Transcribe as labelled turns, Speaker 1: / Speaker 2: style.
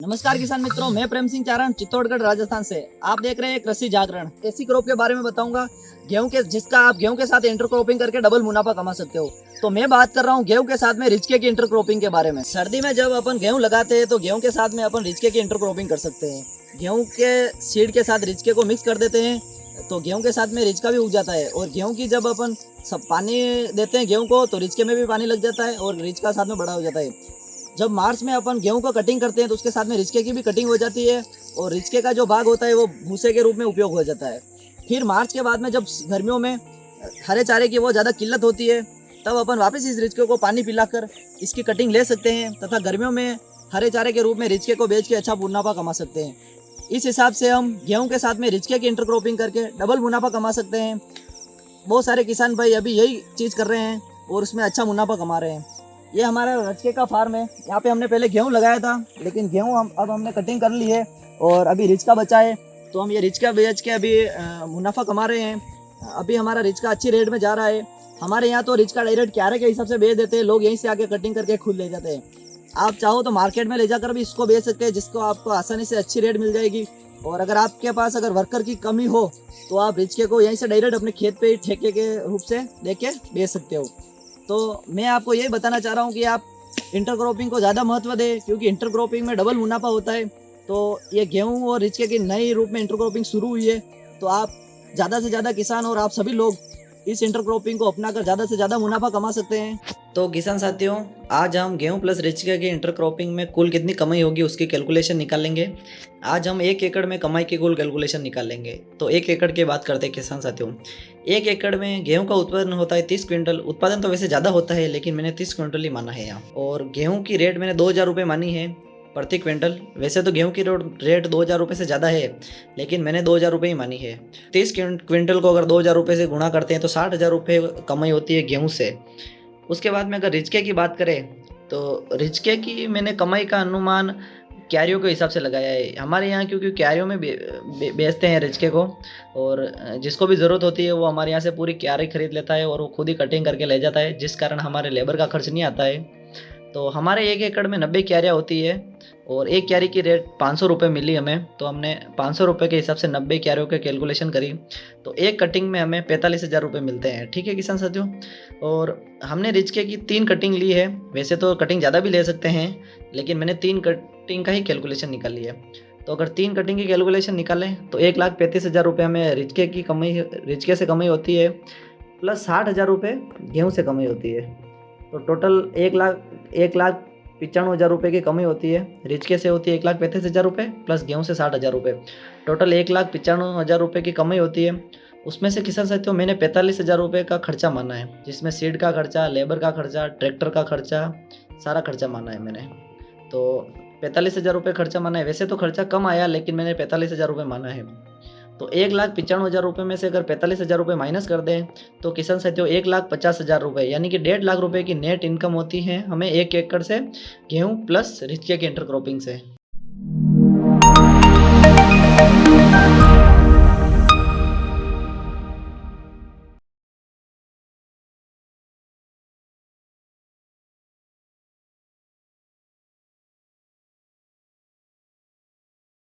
Speaker 1: नमस्कार किसान मित्रों, मैं प्रेम सिंह चारण चित्तौड़गढ़ राजस्थान से। आप देख रहे हैं कृषि जागरण। ऐसी क्रॉप के बारे में बताऊंगा जिसका आप गेहूं के साथ इंटरक्रॉपिंग करके डबल मुनाफा कमा सकते हो। तो मैं बात कर रहा हूं गेहूं के साथ में रिचके की इंटरक्रॉपिंग के बारे में। सर्दी में जब अपन गेहूं लगाते हैं तो गेहूं के साथ में अपन रिचके की इंटरक्रॉपिंग कर सकते हैं। गेहूं के सीड के साथ रिचके को मिक्स कर देते हैं तो गेहूं के साथ में रिचका भी उग जाता है। और गेहूं की जब अपन सब पानी देते हैं गेहूं को तो रिचके में भी पानी लग जाता है और रिचका साथ में बड़ा हो जाता है। जब मार्च में अपन गेहूं का कटिंग करते हैं तो उसके साथ में रिचके की भी कटिंग हो जाती है और रिचके का जो भाग होता है वो भूसे के रूप में उपयोग हो जाता है। फिर मार्च के बाद में जब गर्मियों में हरे चारे की वो ज़्यादा किल्लत होती है तब अपन वापस इस रिचके को पानी पिलाकर इसकी कटिंग ले सकते हैं तथा गर्मियों में हरे चारे के रूप में रिचके को बेच के अच्छा मुनाफा कमा सकते हैं। इस हिसाब से हम गेहूं के साथ में रिचके की इंटरक्रॉपिंग करके डबल मुनाफा कमा सकते हैं। बहुत सारे किसान भाई अभी यही चीज़ कर रहे हैं और उसमें अच्छा मुनाफा कमा रहे हैं। ये हमारा रिचके का फार्म है। यहाँ पे हमने पहले गेहूं लगाया था लेकिन गेहूं अब हमने कटिंग कर ली है और अभी रिचका बचा है तो हम ये रिचका बेच के अभी मुनाफा कमा रहे हैं। अभी हमारा रिचका अच्छी रेट में जा रहा है। हमारे यहाँ तो रिचका डायरेक्ट क्यारे के हिसाब से बेच देते हैं, लोग यहीं से आके कटिंग करके खुद ले जाते हैं। आप चाहो तो मार्केट में ले जाकर भी इसको बेच सकते हैं जिसको आपको आसानी से अच्छी रेट मिल जाएगी। और अगर आपके पास अगर वर्कर की कमी हो तो आप रिचके को यहीं से डायरेक्ट अपने खेत पे ही ठेके के रूप से लेके बेच सकते हो। तो मैं आपको यही बताना चाह रहा हूँ कि आप इंटरक्रॉपिंग को ज़्यादा महत्व दें क्योंकि इंटरक्रॉपिंग में डबल मुनाफा होता है। तो ये गेहूं और रिचके की नई रूप में इंटरक्रॉपिंग शुरू हुई है तो आप ज़्यादा से ज़्यादा किसान और आप सभी लोग इस इंटरक्रॉपिंग को अपनाकर ज़्यादा से ज़्यादा मुनाफा कमा सकते हैं।
Speaker 2: तो किसान साथियों, आज हम गेहूं प्लस रिचके के इंटरक्रॉपिंग में कुल कितनी कमाई होगी उसकी कैलकुलेशन निकालेंगे। आज हम 1 एकड़ में कमाई की कुल कैलकुलेशन निकालेंगे। तो 1 एकड़ की बात करते हैं किसान साथियों। 1 एकड़ में गेहूं का उत्पादन होता है 30 क्विंटल। उत्पादन तो वैसे ज़्यादा होता है लेकिन मैंने 30 क्विंटल ही माना है यहाँ। और गेहूँ की रेट मैंने 2000 रुपये मानी है प्रति क्विंटल। वैसे तो गेहूं की रेट 2000 रुपये से ज़्यादा है लेकिन मैंने 2000 रुपये ही मानी है। 30 क्विंटल को अगर 2000 रुपये से गुणा करते हैं तो 60,000 रुपये कमाई होती है गेहूं से। उसके बाद में अगर रिचके की बात करें तो रिचके की मैंने कमाई का अनुमान क्यारियों के हिसाब से लगाया है। हमारे यहाँ क्योंकि क्यारियों में बेचते हैं रिचके को और जिसको भी ज़रूरत होती है वो हमारे यहाँ से पूरी क्यारी खरीद लेता है और वो खुद ही कटिंग करके ले जाता है, जिस कारण हमारे लेबर का खर्च नहीं आता है। तो हमारे 1 एकड़ में 90 क्यारियाँ होती है और एक क्यारी की रेट 500 रुपये मिली हमें। तो हमने 500 रुपये के हिसाब से 90 क्यारियों के कैलकुलेशन करी तो एक कटिंग में हमें 45,000 रुपये मिलते हैं। ठीक है किसान साथियों। और हमने रिचके की 3 कटिंग ली है। वैसे तो कटिंग ज़्यादा भी ले सकते हैं लेकिन मैंने 3 कटिंग का ही कैलकुलेशन निकाली है। तो अगर 3 कटिंग की कैलकुलेशन निकालें तो 1,35,000 रुपये हमें रिचके से कमाई होती है प्लस 60,000 रुपये गेहूँ से कमाई होती है। तो टोटल 1,95,000 रुपये की कमी होती है। रिचके से होती है 1,35,000 रुपये प्लस गेहूं से 60,000 रुपये। टोटल 1,95,000 रुपये की कमाई होती है। उसमें से किसान साथियों मैंने 45,000 रुपये का खर्चा माना है, जिसमें सीड का खर्चा, लेबर का खर्चा, ट्रैक्टर का खर्चा, सारा खर्चा माना है मैंने। तो 45,000 रुपये खर्चा माना है। वैसे तो खर्चा कम आया लेकिन मैंने 45,000 रुपये माना है। तो 1,95,000 रुपये में से अगर 45,000 रुपये माइनस कर दें तो किसान साथियों 1,50,000 रुपये यानी कि 1.5 लाख रुपये की नेट इनकम होती है हमें 1 एकड़ से गेहूं प्लस रिचके की इंटरक्रॉपिंग से।